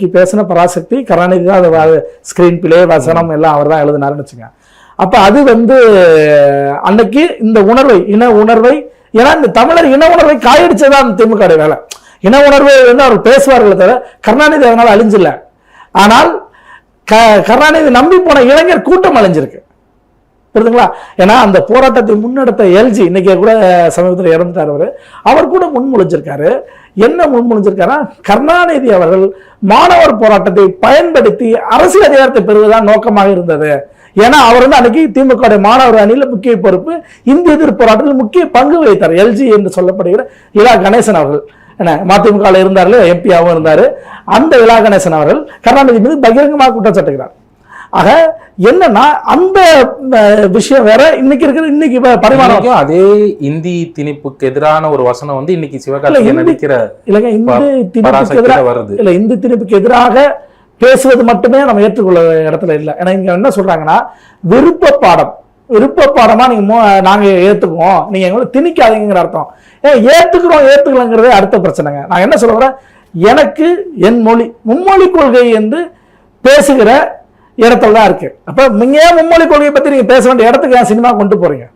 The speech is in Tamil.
பேசின பராசக்தி கருணாநிதி தான் அது ஸ்கிரீன் பிளே வசனம் எல்லாம் அவர் தான் எழுதினாருன்னு வச்சுங்க. அப்ப அது அன்னைக்கு இந்த உணர்வை இன உணர்வை ஏன்னா இந்த தமிழர் இன உணர்வை காயடிச்சதான் திமுக வேலை. இன உணர்வை அவர் பேசுவார்கள் தவிர கருணாநிதி அதனால அழிஞ்சில்ல. ஆனால் கருணாநிதி நம்பி போன இளைஞர் கூட்டம் அழிஞ்சிருக்கு, புரியுதுங்களா? ஏன்னா அந்த போராட்டத்தை முன்னெடுத்த எல்ஜி இன்னைக்கு கூட சமீபத்தில் இறந்துட்டார். அவர் கூட முன்மொழிஞ்சிருக்காரு. என்ன முன்மொழிஞ்சிருக்காரா, கருணாநிதி அவர்கள் மாணவர் போராட்டத்தை பயன்படுத்தி அரசியல் அதிகாரத்தை பெறுவதுதான் நோக்கமாக இருந்தது. ஏன்னா அவர் அன்னைக்கு திமுக மாணவர் அணியில் முக்கிய பொறுப்பு, இந்திய எதிர்ப்பு போராட்டத்தில் முக்கிய பங்கு வகித்தார். எல்ஜி என்று சொல்லப்படுகிற இலா கணேசன் அவர்கள் என்ன மதிமுக இருந்தாரு, எம்பியாவும் இருந்தாரு. அந்த இலா கணேசன் அவர்கள் கருணாநிதி மீது பகிரங்கமாக குற்றம் சாட்டுகிறார். ஆக என்னன்னா அந்த விஷயம் வேற. இன்னைக்கு பரிமாணம் அதே இந்தி திணிப்புக்கு எதிரான ஒரு வசனம் இன்னைக்கு சிவகார்த்திகேயன் நடிக்கிற இல்லங்க இந்தி திணிப்புக்கு எதிராக வருது இல்ல. இந்தி திணிப்புக்கு எதிராக பேசுவது மட்டுமே நம்ம ஏற்றுக்கொள்ள இடத்துல இல்லை. ஏன்னா இங்க என்ன சொல்றாங்கன்னா விருப்ப பாடமா நீங்க நாங்க ஏத்துக்குவோம், நீங்க எங்களை திணிக்காதீங்கிற அர்த்தம். ஏத்துக்கலாங்கிறதே அடுத்த பிரச்சனைங்க. நான் என்ன சொல்ல வரேன், எனக்கு என் மொழி மும்மொழி கொள்கை என்று பேசுகிற இடத்துல தான் இருக்கு. அப்ப நீங்க மும்மொழி கொள்கையை பத்தி நீங்க பேச வேண்டிய இடத்துக்கு ஏன் சினிமா கொண்டு போறீங்க?